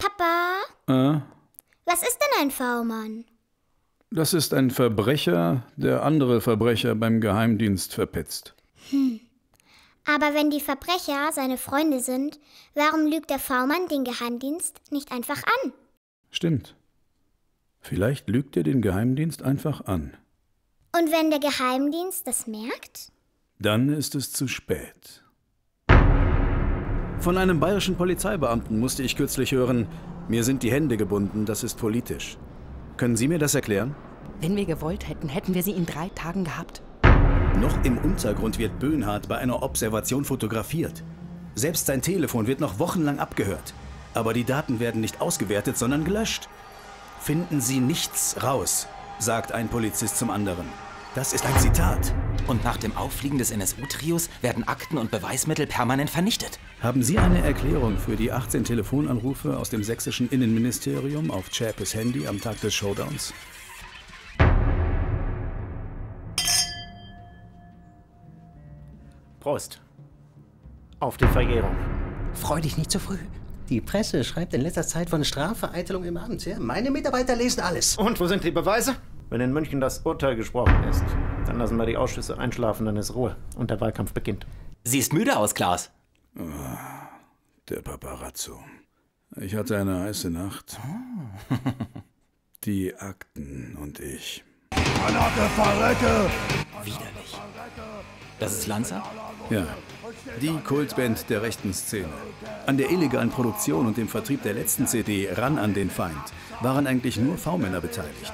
Papa, Äh? was ist denn ein V-Mann? Das ist ein Verbrecher, der andere Verbrecher beim Geheimdienst verpetzt. Aber wenn die Verbrecher seine Freunde sind, warum lügt der V-Mann den Geheimdienst nicht einfach an? Stimmt. Vielleicht lügt er den Geheimdienst einfach an. Und wenn der Geheimdienst das merkt? Dann ist es zu spät. Von einem bayerischen Polizeibeamten musste ich kürzlich hören, mir sind die Hände gebunden, das ist politisch. Können Sie mir das erklären? Wenn wir gewollt hätten, hätten wir sie in 3 Tagen gehabt. Noch im Untergrund wird Böhnhardt bei einer Observation fotografiert. Selbst sein Telefon wird noch wochenlang abgehört. Aber die Daten werden nicht ausgewertet, sondern gelöscht. Finden Sie nichts raus, sagt ein Polizist zum anderen. Das ist ein Zitat. Und nach dem Auffliegen des NSU-Trios werden Akten und Beweismittel permanent vernichtet. Haben Sie eine Erklärung für die 18 Telefonanrufe aus dem sächsischen Innenministerium auf Zschäpes Handy am Tag des Showdowns? Prost. Auf die Verjährung. Freu dich nicht zu früh. Die Presse schreibt in letzter Zeit von Strafvereitelung im Amt. Ja? Meine Mitarbeiter lesen alles. Und wo sind die Beweise? Wenn in München das Urteil gesprochen ist, dann lassen wir die Ausschüsse einschlafen, dann ist Ruhe und der Wahlkampf beginnt. Siehst müde aus, Klaas. Der Paparazzo. Ich hatte eine heiße Nacht. Die Akten und ich. Widerlich. Das ist Lanza? Ja, die Kultband der rechten Szene. An der illegalen Produktion und dem Vertrieb der letzten CD Ran an den Feind waren eigentlich nur V-Männer beteiligt.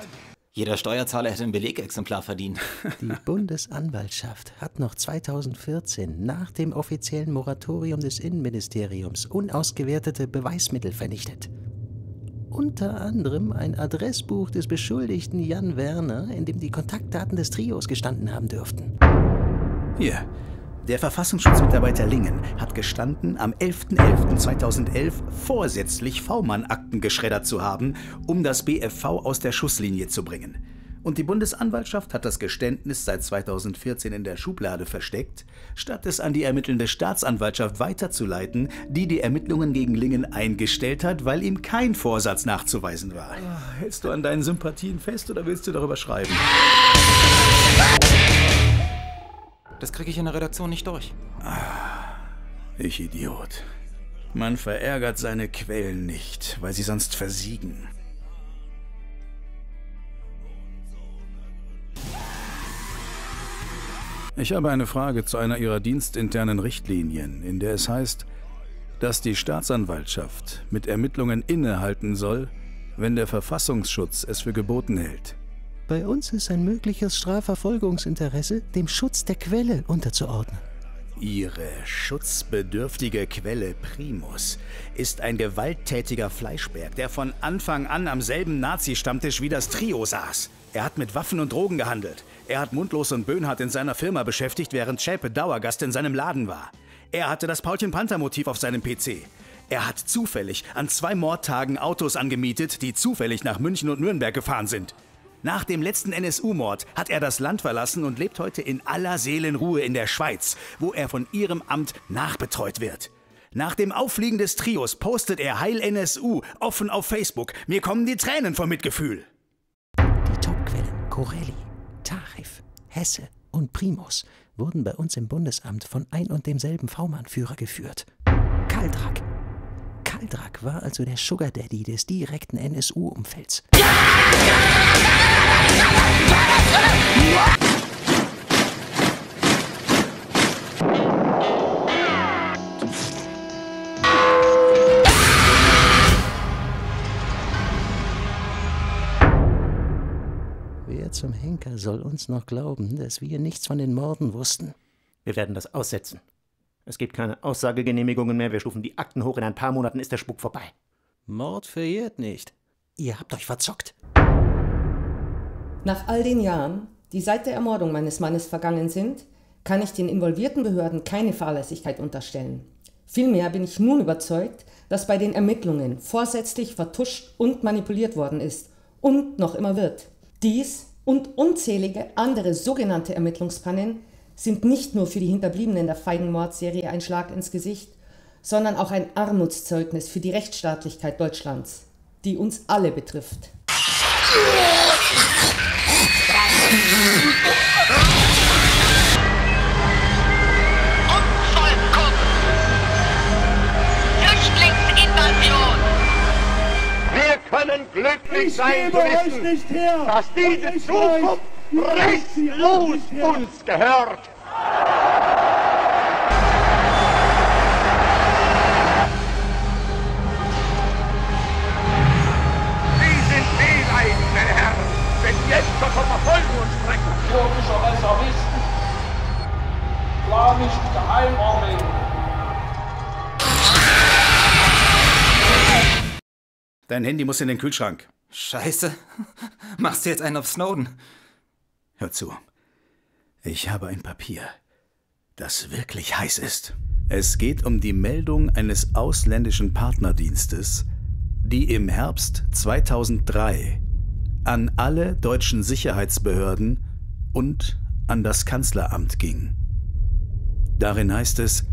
Jeder Steuerzahler hätte ein Belegexemplar verdient. Die Bundesanwaltschaft hat noch 2014 nach dem offiziellen Moratorium des Innenministeriums unausgewertete Beweismittel vernichtet. Unter anderem ein Adressbuch des Beschuldigten Jan Werner, in dem die Kontaktdaten des Trios gestanden haben dürften. Hier, der Verfassungsschutzmitarbeiter Lingen hat gestanden, am 11.11.2011 vorsätzlich V-Mann-Akten geschreddert zu haben, um das BFV aus der Schusslinie zu bringen. Und die Bundesanwaltschaft hat das Geständnis seit 2014 in der Schublade versteckt, statt es an die ermittelnde Staatsanwaltschaft weiterzuleiten, die die Ermittlungen gegen Lingen eingestellt hat, weil ihm kein Vorsatz nachzuweisen war. Hältst du an deinen Sympathien fest oder willst du darüber schreiben? Das kriege ich in der Redaktion nicht durch. Ich Idiot. Man verärgert seine Quellen nicht, weil sie sonst versiegen. Ich habe eine Frage zu einer Ihrer dienstinternen Richtlinien, in der es heißt, dass die Staatsanwaltschaft mit Ermittlungen innehalten soll, wenn der Verfassungsschutz es für geboten hält. Bei uns ist ein mögliches Strafverfolgungsinteresse dem Schutz der Quelle unterzuordnen. Ihre schutzbedürftige Quelle Primus ist ein gewalttätiger Fleischberg, der von Anfang an am selben Nazi-Stammtisch wie das Trio saß. Er hat mit Waffen und Drogen gehandelt. Er hat Mundlos und Böhnhardt in seiner Firma beschäftigt, während Zschäpe Dauergast in seinem Laden war. Er hatte das Paulchen-Panther-Motiv auf seinem PC. Er hat zufällig an 2 Mordtagen Autos angemietet, die zufällig nach München und Nürnberg gefahren sind. Nach dem letzten NSU-Mord hat er das Land verlassen und lebt heute in aller Seelenruhe in der Schweiz, wo er von ihrem Amt nachbetreut wird. Nach dem Auffliegen des Trios postet er Heil NSU offen auf Facebook. Mir kommen die Tränen vor Mitgefühl. Die Topquellen Corelli, Tarif, Hesse und Primus wurden bei uns im Bundesamt von ein und demselben V-Mann-Führer geführt. Kaldrak. Kaldrak war also der Sugar Daddy des direkten NSU-Umfelds. Wer zum Henker soll uns noch glauben, dass wir nichts von den Morden wussten? Wir werden das aussetzen. Es gibt keine Aussagegenehmigungen mehr. Wir stufen die Akten hoch. In ein paar Monaten ist der Spuk vorbei. Mord verjährt nicht. Ihr habt euch verzockt. Nach all den Jahren, die seit der Ermordung meines Mannes vergangen sind, kann ich den involvierten Behörden keine Fahrlässigkeit unterstellen. Vielmehr bin ich nun überzeugt, dass bei den Ermittlungen vorsätzlich vertuscht und manipuliert worden ist und noch immer wird. Dies und unzählige andere sogenannte Ermittlungspannen sind nicht nur für die Hinterbliebenen der feigen Mordserie ein Schlag ins Gesicht, sondern auch ein Armutszeugnis für die Rechtsstaatlichkeit Deutschlands, die uns alle betrifft. Flüchtlingsinvasion! Wir können glücklich sein zu wissen, dass diese Zukunft restlos uns gehört. Sie sind Wählein, meine Herren, wenn jetzt schon von Verfolgung und Strecken. Türkische Reservisten, islamische Geheimarmeen. Dein Handy muss in den Kühlschrank. Scheiße. Machst du jetzt einen auf Snowden? Hör zu. Ich habe ein Papier, das wirklich heiß ist. Es geht um die Meldung eines ausländischen Partnerdienstes, die im Herbst 2003 an alle deutschen Sicherheitsbehörden und an das Kanzleramt ging. Darin heißt es,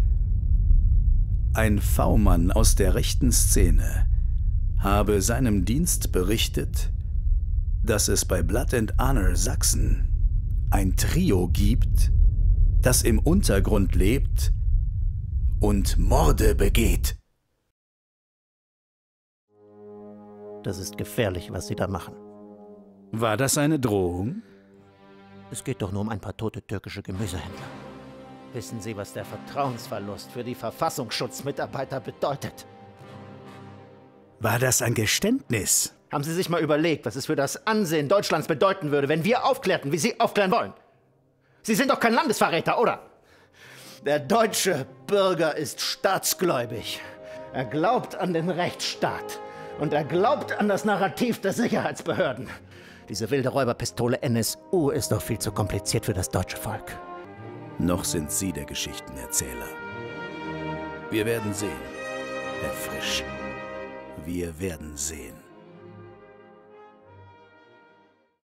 ein V-Mann aus der rechten Szene habe seinem Dienst berichtet, dass es bei Blood and Honor Sachsen ein Trio gibt, das im Untergrund lebt und Morde begeht. Das ist gefährlich, was Sie da machen. War das eine Drohung? Es geht doch nur um ein paar tote türkische Gemüsehändler. Wissen Sie, was der Vertrauensverlust für die Verfassungsschutzmitarbeiter bedeutet? War das ein Geständnis? Haben Sie sich mal überlegt, was es für das Ansehen Deutschlands bedeuten würde, wenn wir aufklärten, wie Sie aufklären wollen? Sie sind doch kein Landesverräter, oder? Der deutsche Bürger ist staatsgläubig. Er glaubt an den Rechtsstaat. Und er glaubt an das Narrativ der Sicherheitsbehörden. Diese wilde Räuberpistole NSU ist doch viel zu kompliziert für das deutsche Volk. Noch sind Sie der Geschichtenerzähler. Wir werden sehen, Herr Frisch. Wir werden sehen.